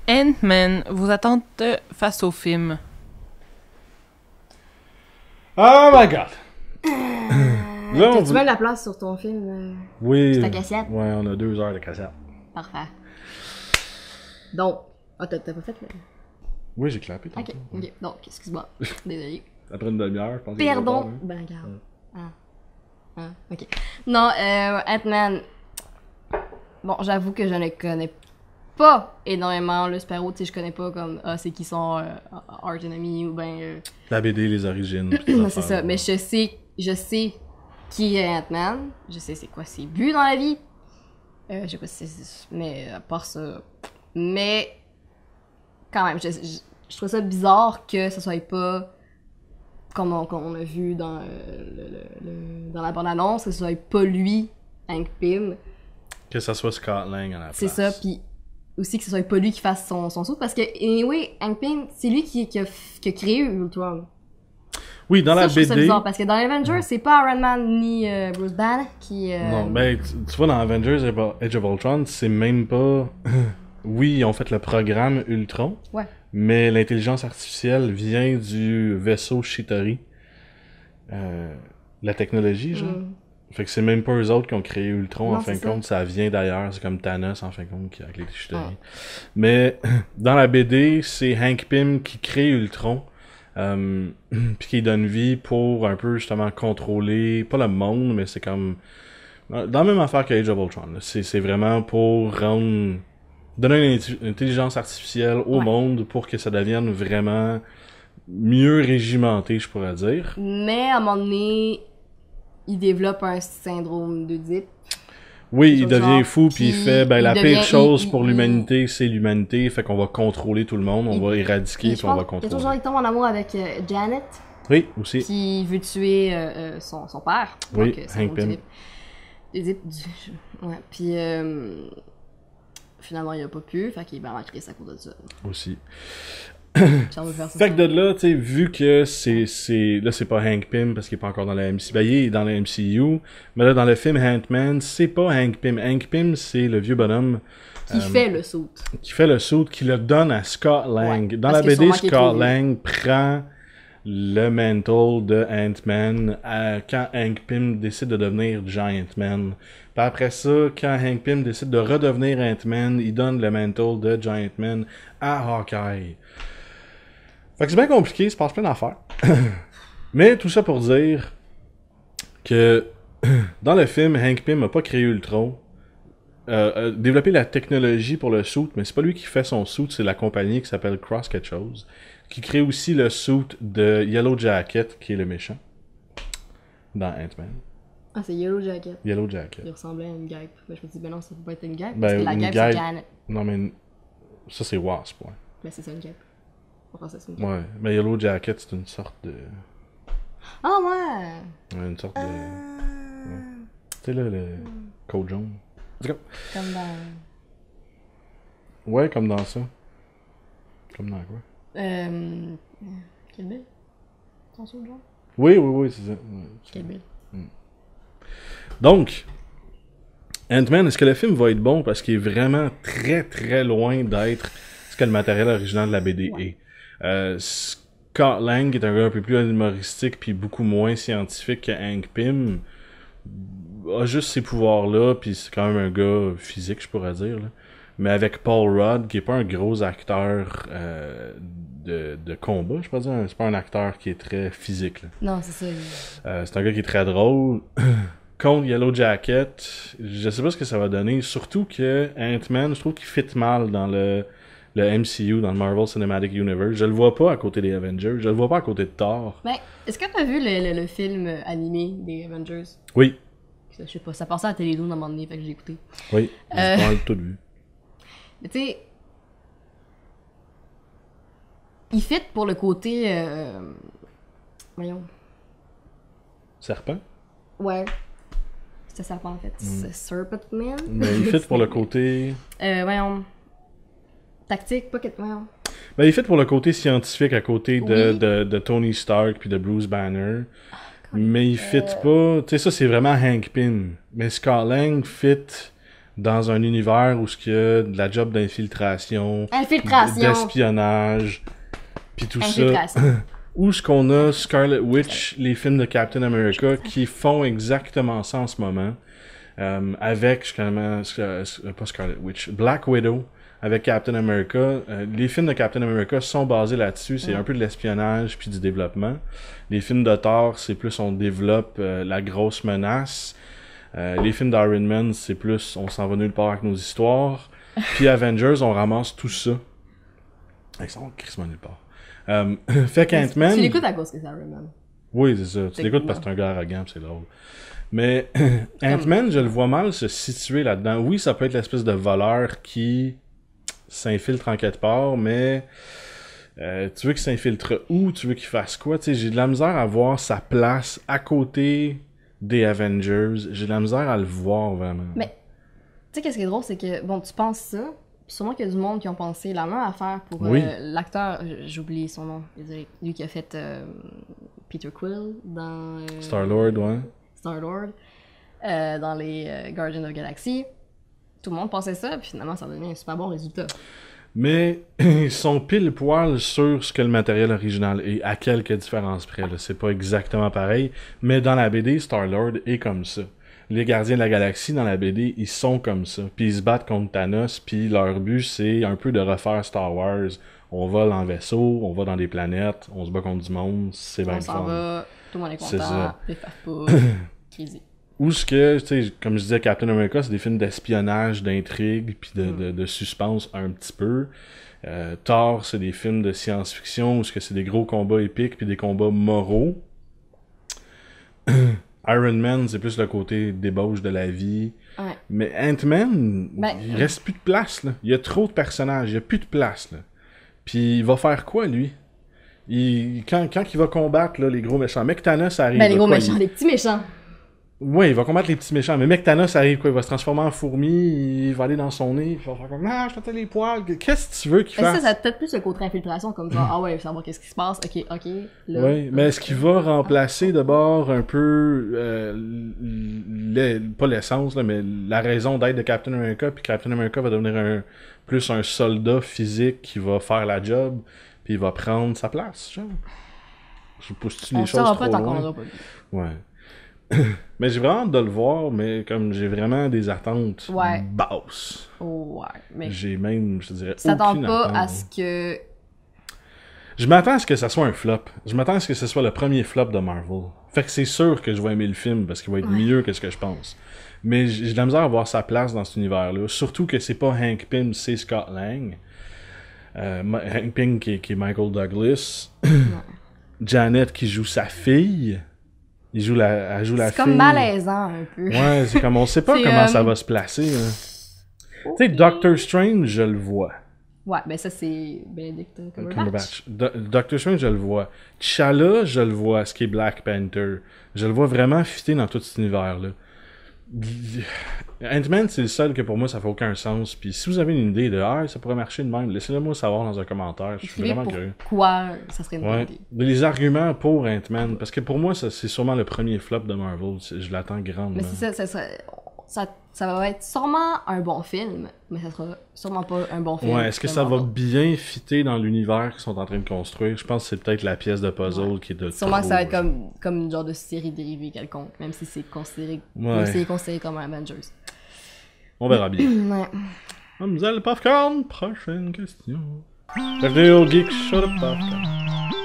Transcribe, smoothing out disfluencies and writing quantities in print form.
Ant-Man, vos attentes face au film? Oh my god! T'as-tu même la place sur ton film? Oui. Sur ta cassette? Ouais, on a 2 heures de cassette. Parfait. Donc, t'as pas fait le... Oui, j'ai clapé Ok, donc, excuse-moi. Désolé. Après une demi-heure, je pense que Pardon. Ben, regarde. Ok. Non, Ant-Man. Bon, j'avoue que je ne connais pas énormément le Sparrow. Tu sais, je connais pas comme, c'est qui sont Arch Enemy ou ben... La BD, les origines. C'est ça, mais je sais qui est Ant-Man. Je sais c'est quoi ses buts dans la vie. Je sais pas si c'est... Mais à part ça... Mais... Quand même, je trouve ça bizarre que ça soit pas... Comme on a vu dans, dans la bande-annonce, que ce soit pas lui, Hank Pym. Que ça soit Scott Lang à la place. C'est ça, puis aussi que ce soit pas lui qui fasse son saut, parce que, anyway, Hank Pym, c'est lui qui a créé Ultron. Oui, dans ça, la je trouve ça BD... bizarre, parce que dans Avengers, c'est pas Iron Man ni Bruce Banner qui... Non, mais tu vois, dans Avengers Age of Ultron, c'est même pas... Oui, ils ont fait le programme Ultron, ouais. Mais l'intelligence artificielle vient du vaisseau Chitauri. La technologie, genre. Fait que c'est même pas eux autres qui ont créé Ultron, non, en fin de compte, ça vient d'ailleurs, c'est comme Thanos, en fin de compte, qui a avec les Chitauri. Mais dans la BD, c'est Hank Pym qui crée Ultron, puis qui donne vie pour un peu, justement, contrôler, pas le monde, mais c'est comme... Dans la même affaire que Age of Ultron, c'est vraiment pour rendre... Donner une intelligence artificielle au monde pour que ça devienne vraiment mieux régimenté, je pourrais dire. Mais à un moment donné, il développe un syndrome d'Oedipe. Oui, il devient fou, puis il fait, la devient, pire chose pour l'humanité, c'est l'humanité, fait qu'on va contrôler tout le monde, on va éradiquer, puis on va contrôler. Il tombe en amour avec Janet. Oui, aussi. Qui veut tuer son père. Oui, donc, Hank Pym. Ouais, puis... Finalement, il a pas pu, fait qu'il est vraiment créé à cause de ça. Aussi. Fait que de là, tu sais, vu que c'est pas Hank Pym parce qu'il est pas encore dans la MCU, il est dans la MCU, mais là, dans le film Ant-Man, c'est pas Hank Pym. Hank Pym, c'est le vieux bonhomme qui fait le saut. Qui fait le saut, qui le donne à Scott Lang. Ouais, dans la BD, Scott Lang prend le mantle de Ant-Man quand Hank Pym décide de devenir Giant Man. Puis après ça, quand Hank Pym décide de redevenir Ant-Man, il donne le mantle de Giant Man à Hawkeye. Fait que c'est bien compliqué, il se passe plein d'affaires. Mais tout ça pour dire que dans le film, Hank Pym n'a pas créé Ultron. Développé la technologie pour le suit, mais c'est pas lui qui fait son suit, c'est la compagnie qui s'appelle Cross quelque chose, qui crée aussi le suit de Yellow Jacket, qui est le méchant, dans Ant-Man. Ah, c'est Yellow Jacket. Yellow Jacket. Il ressemblait à une guêpe. Mais je me dis, ben non, ça peut pas être une guêpe, Ben, parce que la guêpe, c'est Janet. Non, mais ça, c'est Wasp, ouais. Mais c'est ça, une guêpe. Enfin, c'est une guêpe. Ouais, mais Yellow Jacket, c'est une sorte de... Ah, ouais! Ouais, une sorte de... Ouais. Tu sais, là, le code jaune. Comme dans... Ouais, comme dans ça. Comme dans quoi? Quel belle? Attention, genre? Oui, c'est ça. Ouais, Quel belle. Donc, Ant-Man, est-ce que le film va être bon parce qu'il est vraiment très très loin d'être ce que le matériel original de la BD est. Scott Lang est un gars un peu plus humoristique puis beaucoup moins scientifique que Hank Pym. A juste ces pouvoirs-là, puis c'est quand même un gars physique, je pourrais dire. Là. Mais avec Paul Rudd, qui est pas un gros acteur de combat, je pourrais dire. C'est pas un acteur qui est très physique. Là. Non, c'est ça. C'est un gars qui est très drôle. Contre Yellow Jacket, je sais pas ce que ça va donner. Surtout que Ant-Man, je trouve qu'il fit mal dans le MCU, dans le Marvel Cinematic Universe. Je le vois pas à côté des Avengers. Je le vois pas à côté de Thor. Ben, est-ce que t'as vu le film animé des Avengers? Oui. Je sais pas, ça passait à la télé à un moment donné, fait que j'ai écouté. Oui, j'ai pas mal tout vu. Mais tu sais... Il fit pour le côté... Voyons. Serpent? Ouais. C'était serpent en fait. C'est Serpent Man. Mais il fit pour le côté... Voyons. Tactique, pas que... Voyons. Ben, il est fait pour le côté scientifique à côté Oui. de Tony Stark puis de Bruce Banner. Mais il fit pas... Tu sais, ça, c'est vraiment Hank Pym. Mais Scott Lang fit dans un univers où il y a de la job d'infiltration, Infiltration! d'espionnage, puis tout ça. Infiltration. Où est-ce qu'on a Scarlet Witch, les films de Captain America, qui font exactement ça en ce moment. Avec, justement, pas Scarlet Witch, Black Widow, avec Captain America. Les films de Captain America sont basés là-dessus. C'est un peu de l'espionnage puis du développement. Les films de Thor, c'est plus on développe la grosse menace. Les films d'Iron Man, c'est plus on s'en va nulle part avec nos histoires. Puis Avengers, on ramasse tout ça. Ils sont crissement nulle part. Fait qu'Ant-Man... Tu l'écoutes à cause que c'est Iron Man. Oui, c'est ça. Tu l'écoutes parce que t'es un gars arrogant, pis c'est drôle. Mais Ant-Man, je le vois mal se situer là-dedans. Oui, ça peut être l'espèce de voleur qui s'infiltre en quelque part, mais tu veux qu'il s'infiltre où? Tu veux qu'il fasse quoi? Tu sais, j'ai de la misère à voir sa place à côté des Avengers. J'ai de la misère à le voir, vraiment. Mais, tu sais, qu'est-ce qui est drôle, c'est que, bon, tu penses ça, puis sûrement qu'il y a du monde qui ont pensé la même affaire pour Oui. l'acteur, j'ai oublié son nom, désolé, lui qui a fait Peter Quill dans... Star-Lord, ouais. Star-Lord, dans les Guardians of the Galaxy. Tout le monde pensait ça, puis finalement, ça a donné un super bon résultat. Mais ils sont pile poil sur ce que le matériel original est, à quelques différences près. Là. C'est pas exactement pareil, mais dans la BD, Star-Lord est comme ça. Les Gardiens de la Galaxie, dans la BD, ils sont comme ça. Puis ils se battent contre Thanos, puis leur but, c'est un peu de refaire Star Wars. On vole en vaisseau, on va dans des planètes, on se bat contre du monde, c'est bien On le s'en fun. va, tout le monde est C'est content, ça. les faf pas, crazy. Ou ce que, tu sais, comme je disais, Captain America, c'est des films d'espionnage, d'intrigue, puis de suspense un petit peu. Thor, c'est des films de science-fiction, où c'est des gros combats épiques, puis des combats moraux. Iron Man, c'est plus le côté débauche de la vie. Ouais. Mais Ant-Man, Ben, il reste plus de place, là. Il y a trop de personnages, il y a plus de place, là. Puis il va faire quoi, lui? Quand il va combattre, là, les gros méchants, mec Thanos arrive. Ben, les gros quoi, méchants, les petits méchants. Ouais, il va combattre les petits méchants. Mais mec Thanos arrive quoi? Il va se transformer en fourmi, il va aller dans son nez, il va faire comme ah, je t'entends les poils. Qu'est-ce que tu veux qu'il Mais fasse? ça a peut-être plus le côté infiltration, comme genre, ah ouais, savoir qu'est-ce qui se passe, ok, là. Oui, mais est-ce qu'il va remplacer d'abord un peu pas l'essence, là, mais la raison d'être de Captain America, puis Captain America va devenir plus un soldat physique qui va faire la job, puis il va prendre sa place, genre. Je pousse-tu les On choses saura trop pas tant qu'on loin? l'aura pas vu. Ouais. Mais j'ai vraiment hâte de le voir, mais comme j'ai vraiment des attentes Ouais. basses. Ouais, mais J'ai même, je te dirais, tu t'attends aucune pas attente. à ce que... Je m'attends à ce que ça soit un flop. Je m'attends à ce que ce soit le premier flop de Marvel. Fait que c'est sûr que je vais aimer le film parce qu'il va être mieux que ce que je pense. Mais j'ai de la misère à voir sa place dans cet univers-là. Surtout que c'est pas Hank Pym, c'est Scott Lang. Hank Pym qui est Michael Douglas. Janet qui joue sa fille. Elle joue la fille. C'est comme malaisant un peu. Ouais, c'est comme on sait pas C'est, comment ça va se placer. Tu sais, Doctor Strange, je le vois. Ouais, ben ça c'est Benedict Cumberbatch. Cumberbatch. Doctor Strange, je le vois. T'Challa, je le vois, ce qui est Black Panther. Je le vois vraiment fitter dans tout cet univers-là. Ant-Man, c'est le seul que pour moi, ça fait aucun sens. Puis si vous avez une idée de « Ah, ça pourrait marcher de même », laissez-le moi savoir dans un commentaire. Je suis Écrivez vraiment curieux. pourquoi ça serait une bonne Ouais. idée. Les arguments pour Ant-Man, parce que pour moi, ça, c'est sûrement le premier flop de Marvel. Je l'attends grandement. Mais c'est ça va être sûrement un bon film, mais ça sera sûrement pas un bon film. Ouais, est-ce que de ça va Marvel. bien fitter dans l'univers qu'ils sont en train de construire? Je pense que c'est peut-être la pièce de puzzle qui est de Sûrement que ça va être trop, comme une genre de série dérivée quelconque, même si c'est considéré, Ouais. même si c'est considéré comme un Avengers. On verra bien. Ouais. Mademoiselle Popcorn, prochaine question. La vidéo geek sur le popcorn.